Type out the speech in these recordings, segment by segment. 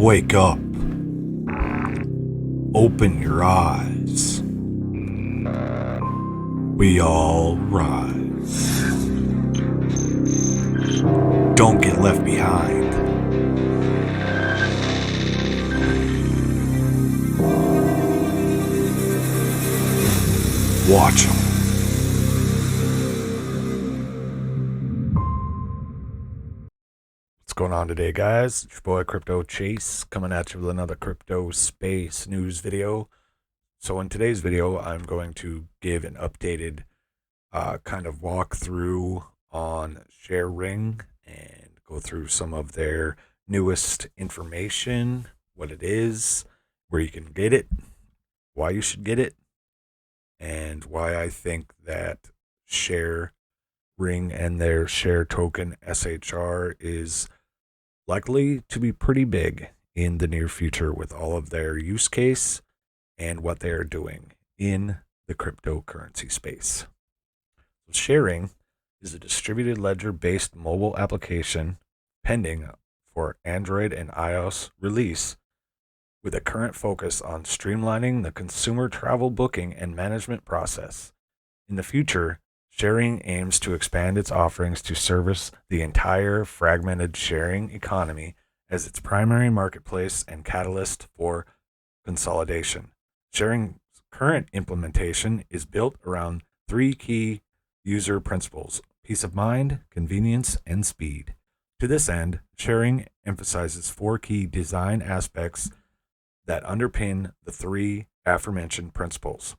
Wake up. Open your eyes. We all rise. Don't get left behind. Watch 'em. What's going on today, guys? It's your boy Crypto Chase coming at you with another crypto space news video. So in today's video, I'm going to give an updated kind of walkthrough on SHR and go through some of their newest information, what it is, where you can get it, why you should get it, and why I think that SHR and their SHR token SHR is likely to be pretty big in the near future with all of their use case and what they are doing in the cryptocurrency space. So SHR is a distributed ledger-based mobile application pending for Android and iOS release, with a current focus on streamlining the consumer travel booking and management process. In the future, SHR aims to expand its offerings to service the entire fragmented sharing economy as its primary marketplace and catalyst for consolidation. SHR's current implementation is built around three key user principles: peace of mind, convenience, and speed. To this end, SHR emphasizes four key design aspects that underpin the three aforementioned principles.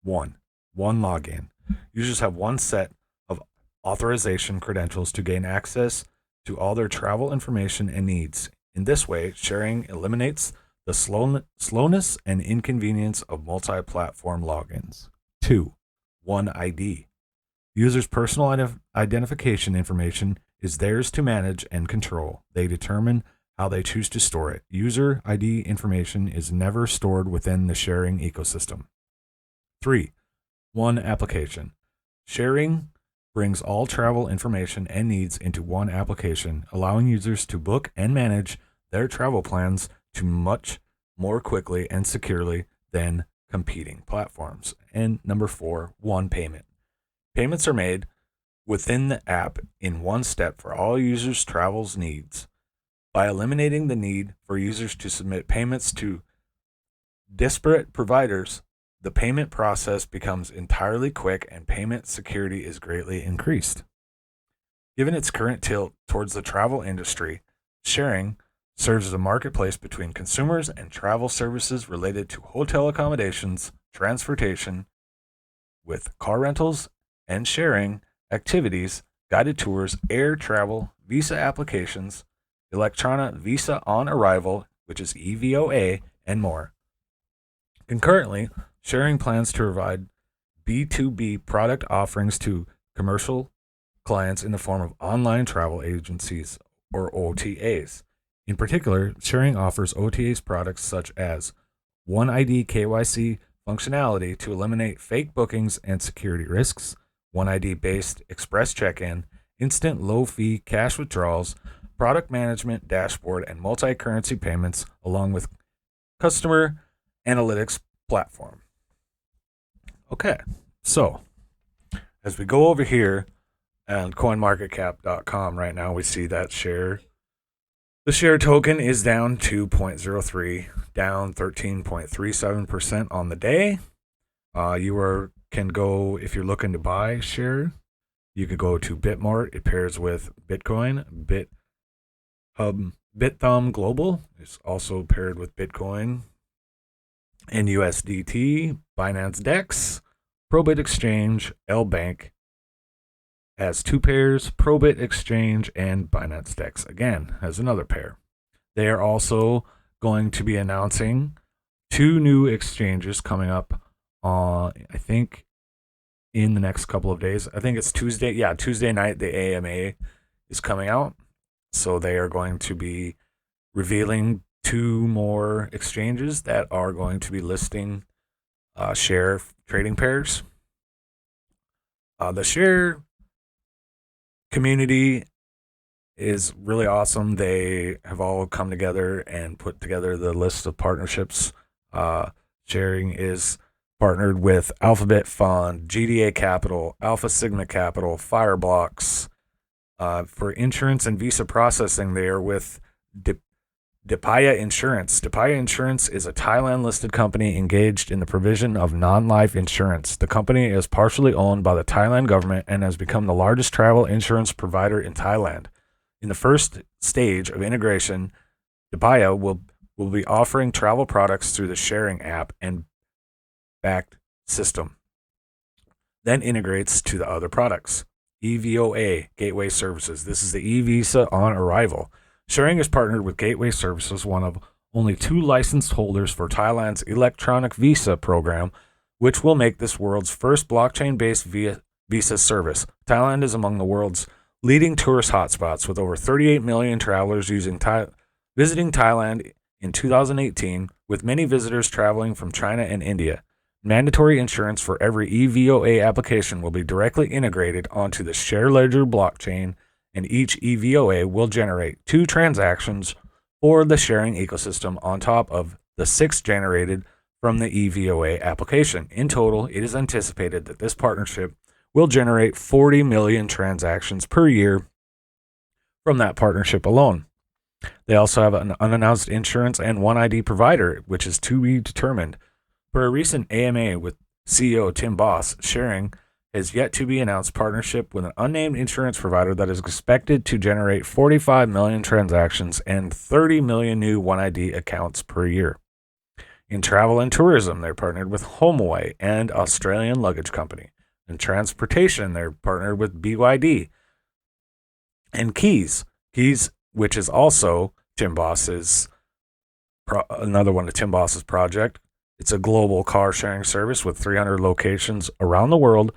1. One login. Users have one set of authorization credentials to gain access to all their travel information and needs. In this way, SHR eliminates the slowness and inconvenience of multi-platform logins. 2. One ID. Users' personal identification information is theirs to manage and control. They determine how they choose to store it. User ID information is never stored within the SHR ecosystem. 3. One application. SHR brings all travel information and needs into one application, allowing users to book and manage their travel plans to much more quickly and securely than competing platforms. And number 4, one payment. Payments are made within the app in one step for all users' travels needs. By eliminating the need for users to submit payments to disparate providers, the payment process becomes entirely quick and payment security is greatly increased. Given its current tilt towards the travel industry, SHR serves as a marketplace between consumers and travel services related to hotel accommodations, transportation, with car rentals and sharing activities, guided tours, air travel, visa applications, electronic visa on arrival, which is EVOA, and more. Concurrently, SHR plans to provide B2B product offerings to commercial clients in the form of online travel agencies, or OTAs. In particular, SHR offers OTAs products such as One ID KYC functionality to eliminate fake bookings and security risks, One ID-based express check-in, instant low-fee cash withdrawals, product management dashboard, and multi-currency payments, along with customer analytics platform. Okay, so as we go over here on coinmarketcap.com right now, we see that the SHR token is down 2.03, down 13.37% on the day. You can go, if you're looking to buy SHR, you could go to Bitmart. It pairs with Bitcoin. BitThumb Global is also paired with Bitcoin and USDT. Binance Dex, Probit Exchange, LBank has two pairs. Probit Exchange and Binance Dex again has another pair. They are also going to be announcing two new exchanges coming up I think in the next couple of days. I think it's Tuesday. Yeah, Tuesday night the AMA is coming out. So they are going to be revealing two more exchanges that are going to be listing SHR trading pairs. The SHR community is really awesome. They have all come together and put together the list of partnerships. Sharing is partnered with Alphabet Fund, GDA Capital, Alpha Sigma Capital, Fireblocks. For insurance and visa processing, they are with Dipaya Insurance. Dipaya Insurance is a Thailand-listed company engaged in the provision of non-life insurance. The company is partially owned by the Thailand government and has become the largest travel insurance provider in Thailand. In the first stage of integration, Dipaya will be offering travel products through the sharing app and backed system, then integrates to the other products. EVOA, Gateway Services. This is the e-visa on arrival. Sharing is partnered with Gateway Services, one of only 2 licensed holders for Thailand's electronic visa program, which will make this world's first blockchain-based visa service. Thailand is among the world's leading tourist hotspots, with over 38 million travelers visiting Thailand in 2018, with many visitors traveling from China and India. Mandatory insurance for every EVOA application will be directly integrated onto the Share Ledger blockchain, and each EVOA will generate 2 transactions for the sharing ecosystem on top of the 6 generated from the EVOA application. In total, it is anticipated that this partnership will generate 40 million transactions per year from that partnership alone. They also have an unannounced insurance and OneID provider, which is to be determined. For a recent AMA with CEO Tim Boss, Sharing has yet to be announced partnership with an unnamed insurance provider that is expected to generate 45 million transactions and 30 million new OneID accounts per year. In travel and tourism, they're partnered with HomeAway and Australian Luggage Company. In transportation, they're partnered with BYD. And Keys, which is also Tim Boss's, another one of Tim Boss's project. It's a global car sharing service with 300 locations around the world.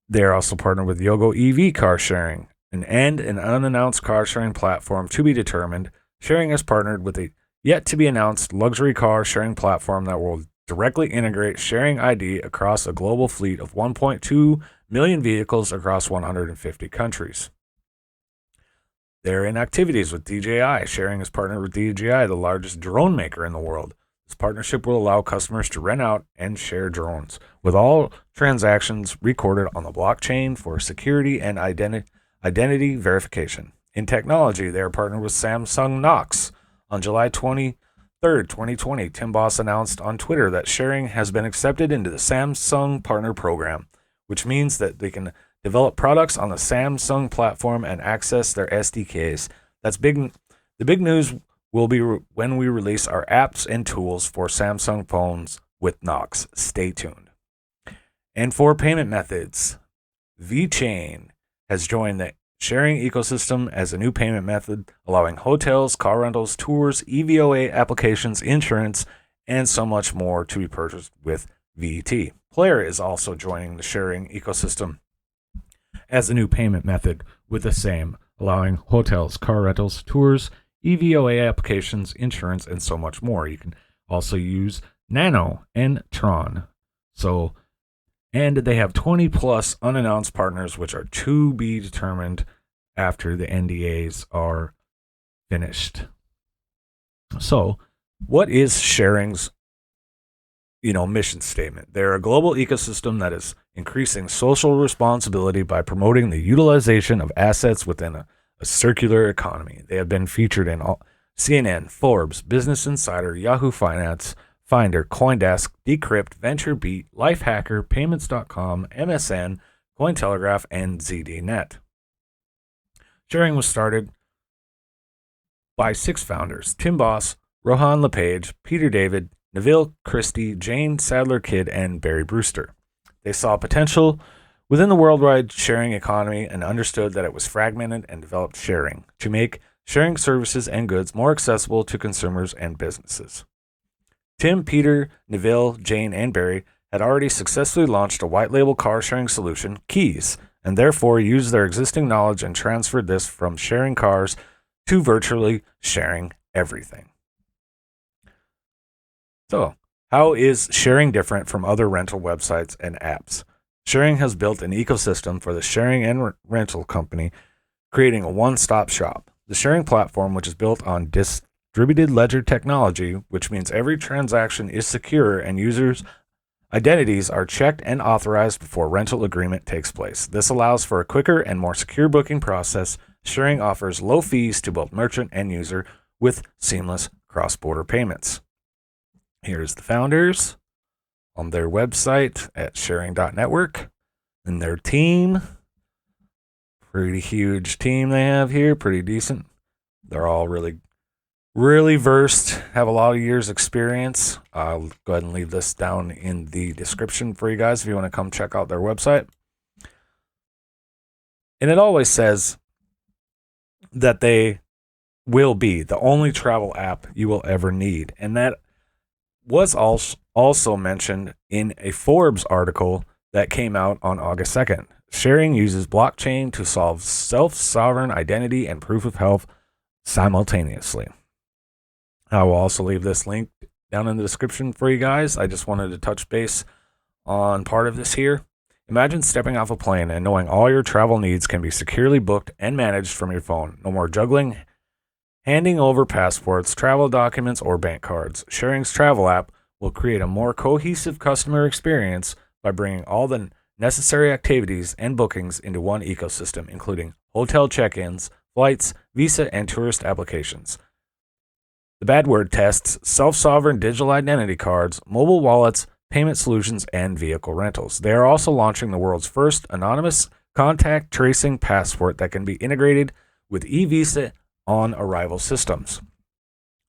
They're also partnered with Yogo EV car sharing, an unannounced car sharing platform to be determined. Sharing is partnered with a yet to be announced luxury car sharing platform that will directly integrate sharing ID across a global fleet of 1.2 million vehicles across 150 countries. They're in activities with DJI. Sharing is partnered with DJI, the largest drone maker in the world. This partnership will allow customers to rent out and share drones, with all transactions recorded on the blockchain for security and identity verification. In technology, they are partnered with Samsung Knox. On July 23rd, 2020, Tim Boss announced on Twitter that Sharing has been accepted into the Samsung Partner Program, which means that they can develop products on the Samsung platform and access their SDKs. That's big. The big news will be when we release our apps and tools for Samsung phones with Knox. Stay tuned. And for payment methods, VeChain has joined the sharing ecosystem as a new payment method, allowing hotels, car rentals, tours, EVOA applications, insurance, and so much more to be purchased with VT. Player is also joining the sharing ecosystem as a new payment method with the same, allowing hotels, car rentals, tours, EVOA applications, insurance, and so much more. You can also use Nano and Tron. And they have 20 plus unannounced partners, which are to be determined after the NDAs are finished. So, what is Sharing's mission statement? They're a global ecosystem that is increasing social responsibility by promoting the utilization of assets within a circular economy. They have been featured in CNN, Forbes, Business Insider, Yahoo Finance, Finder, CoinDesk, Decrypt, VentureBeat, Lifehacker, Payments.com, MSN, Cointelegraph, and ZDNet. Sharing was started by 6 founders: Tim Boss, Rohan LePage, Peter David, Neville Christie, Jane Sadler-Kidd, and Barry Brewster. They saw potential within the worldwide sharing economy and understood that it was fragmented, and developed Sharing to make sharing services and goods more accessible to consumers and businesses. Tim, Peter, Neville, Jane, and Barry had already successfully launched a white label car sharing solution, Keys, and therefore used their existing knowledge and transferred this from sharing cars to virtually sharing everything. So, how is Sharing different from other rental websites and apps? Sharing has built an ecosystem for the sharing and rental company, creating a one-stop shop. The sharing platform, which is built on distributed ledger technology, which means every transaction is secure and users' identities are checked and authorized before rental agreement takes place. This allows for a quicker and more secure booking process. Sharing offers low fees to both merchant and user with seamless cross-border payments. Here's the founders on their website at sharing.network and their team. Pretty huge team they have here, pretty decent. They're all really versed, have a lot of years experience. I'll go ahead and leave this down in the description for you guys if you want to come check out their website. And it always says that they will be the only travel app you will ever need. And that was also mentioned in a Forbes article that came out on August 2nd. Sharing uses blockchain to solve self-sovereign identity and proof of health simultaneously. I will also leave this link down in the description for you guys. I just wanted to touch base on part of this here. Imagine stepping off a plane and knowing all your travel needs can be securely booked and managed from your phone. No more juggling, handing over passports, travel documents, or bank cards. Sharing's travel app will create a more cohesive customer experience by bringing all the necessary activities and bookings into one ecosystem, including hotel check-ins, flights, visa, and tourist applications. The bad word tests self-sovereign digital identity cards, mobile wallets, payment solutions, and vehicle rentals. They are also launching the world's first anonymous contact tracing passport that can be integrated with e-visa on arrival systems.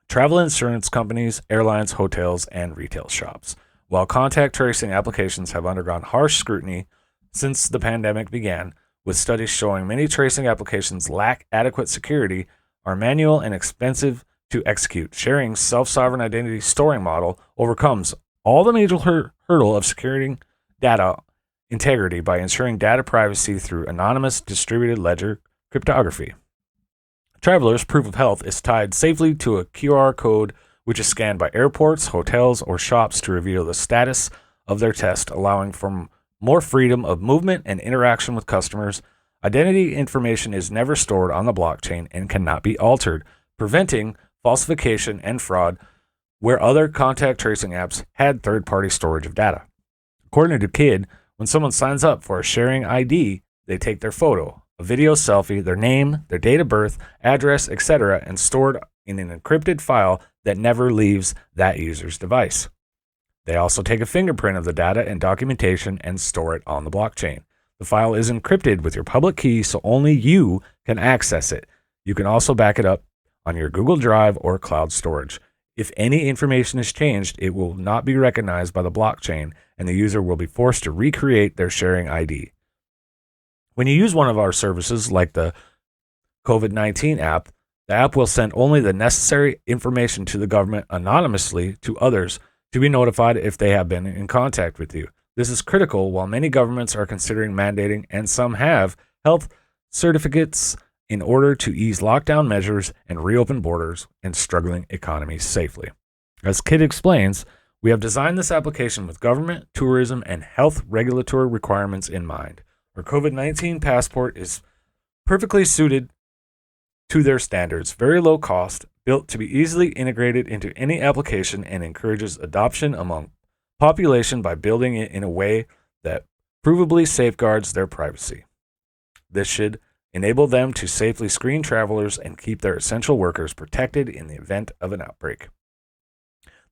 Travel insurance companies, airlines, hotels, and retail shops. While contact tracing applications have undergone harsh scrutiny since the pandemic began, with studies showing many tracing applications lack adequate security, are manual and expensive to execute. Sharing's self-sovereign identity storing model overcomes all the major hurdle of securing data integrity by ensuring data privacy through anonymous distributed ledger cryptography. Travelers' proof of health is tied safely to a QR code which is scanned by airports, hotels, or shops to reveal the status of their test, allowing for more freedom of movement and interaction with customers. Identity information is never stored on the blockchain and cannot be altered, preventing falsification and fraud where other contact tracing apps had third-party storage of data. According to KID, when someone signs up for a sharing ID, they take their photo, a video selfie, their name, their date of birth, address, etc., and stored in an encrypted file that never leaves that user's device. They also take a fingerprint of the data and documentation and store it on the blockchain. The file is encrypted with your public key, so only you can access it. You can also back it up on your Google Drive or cloud storage. If any information is changed, it will not be recognized by the blockchain, and the user will be forced to recreate their sharing ID. When you use one of our services, like the COVID-19 app, the app will send only the necessary information to the government anonymously to others to be notified if they have been in contact with you. This is critical while many governments are considering mandating, and some have, health certificates in order to ease lockdown measures and reopen borders and struggling economies safely. As KID explains, we have designed this application with government, tourism, and health regulatory requirements in mind. Our COVID-19 passport is perfectly suited to their standards, very low cost, built to be easily integrated into any application, and encourages adoption among population by building it in a way that provably safeguards their privacy. This should enable them to safely screen travelers and keep their essential workers protected in the event of an outbreak.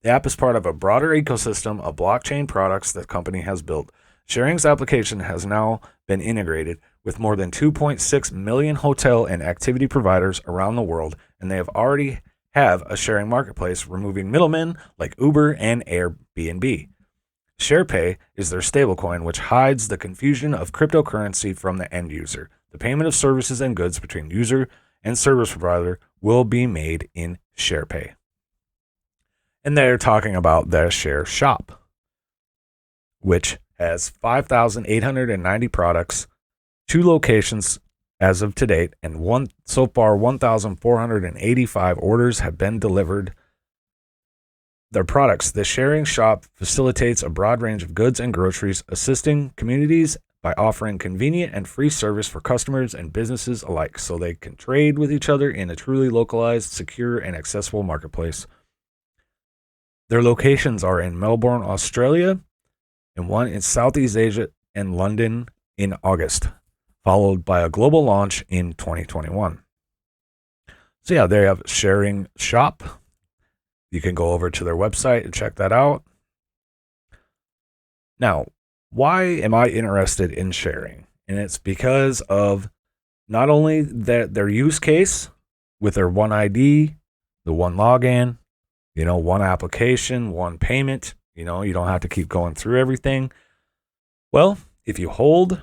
The app is part of a broader ecosystem of blockchain products the company has built. Sharing's application has now been integrated with more than 2.6 million hotel and activity providers around the world, and they already have a sharing marketplace, removing middlemen like Uber and Airbnb. SharePay is their stablecoin, which hides the confusion of cryptocurrency from the end user. The payment of services and goods between user and service provider will be made in SharePay. And they're talking about their Share Shop, which has 5,890 products, 2 locations as of to date, and so far 1,485 orders have been delivered. Their products. The Sharing Shop facilitates a broad range of goods and groceries, assisting communities by offering convenient and free service for customers and businesses alike so they can trade with each other in a truly localized, secure, and accessible marketplace. Their locations are in Melbourne, Australia, and one in Southeast Asia and London in August, followed by a global launch in 2021. So yeah, they have Sharing Shop. You can go over to their website and check that out. Now, why am I interested in sharing? And it's because of not only their use case with their one ID, the one login, one application, one payment, you don't have to keep going through everything. Well, if you hold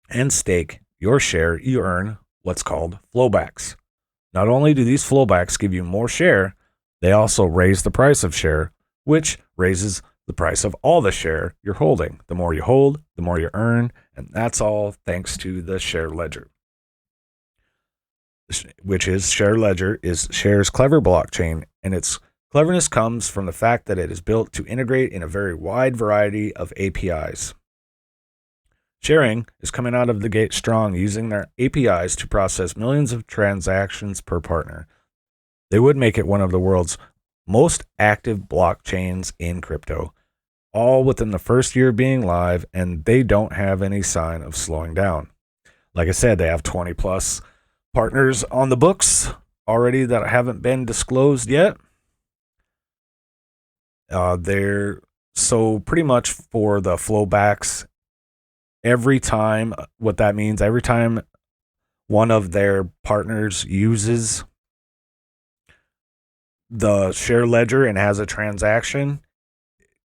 and stake your share, you earn what's called flowbacks. Not only do these flowbacks give you more share, they also raise the price of share, which raises the price of all the share you're holding. The more you hold, the more you earn, and that's all thanks to the share ledger, which is Share Ledger is Share's clever blockchain, and its cleverness comes from the fact that it is built to integrate in a very wide variety of APIs. Sharing is coming out of the gate strong, using their APIs to process millions of transactions per partner. They would make it one of the world's most active blockchains in crypto, all within the first year of being live, and they don't have any sign of slowing down. Like I said, they have 20 plus partners on the books already that haven't been disclosed yet. They're so pretty much for the flowbacks. Every time, what that means, every time one of their partners uses the share ledger and has a transaction,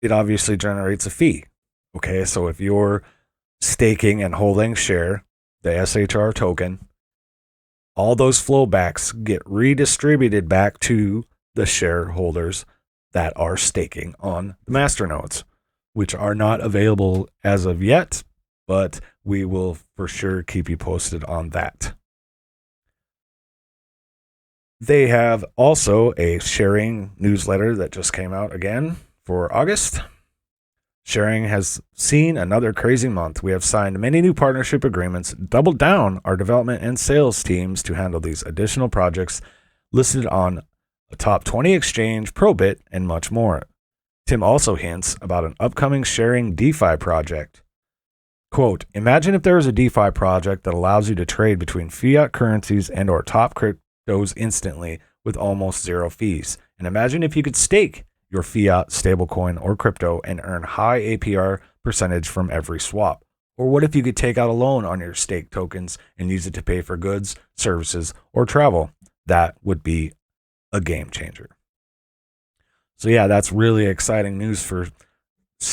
it obviously generates a fee. Okay, so if you're staking and holding share, the SHR token, all those flowbacks get redistributed back to the shareholders that are staking on the masternodes, which are not available as of yet, but we will for sure keep you posted on that. They have also a sharing newsletter that just came out again for August. Sharing has seen another crazy month. We have signed many new partnership agreements, doubled down our development and sales teams to handle these additional projects listed on a top 20 exchange, Probit, and much more. Tim also hints about an upcoming sharing DeFi project. Quote, imagine if there was a DeFi project that allows you to trade between fiat currencies and or top cryptos instantly with almost zero fees. And imagine if you could stake your fiat, stablecoin, or crypto and earn high APR percentage from every swap. Or what if you could take out a loan on your stake tokens and use it to pay for goods, services, or travel? That would be a game changer. So yeah, that's really exciting news for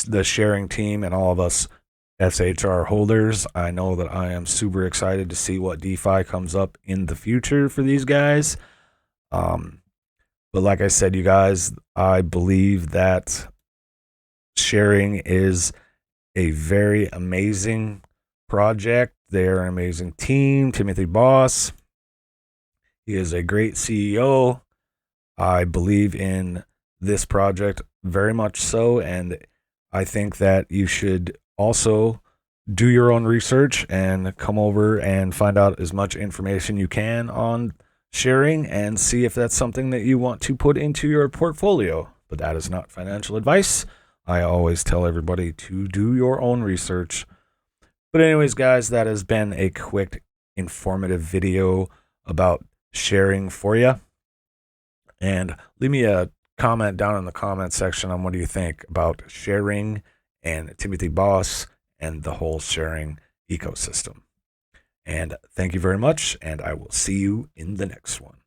the sharing team and all of us SHR holders. I know that I am super excited to see what DeFi comes up in the future for these guys. But like I said, you guys, I believe that sharing is a very amazing project. They're an amazing team. Timothy Boss, he is a great CEO. I believe in this project very much so, and I think that you should also do your own research and come over and find out as much information you can on sharing and see if that's something that you want to put into your portfolio. But that is not financial advice. I always tell everybody to do your own research. But anyways, guys, that has been a quick, informative video about sharing for you. And leave me a comment down in the comment section on what do you think about sharing and Timothy Boss and the whole sharing ecosystem. And thank you very much, and I will see you in the next one.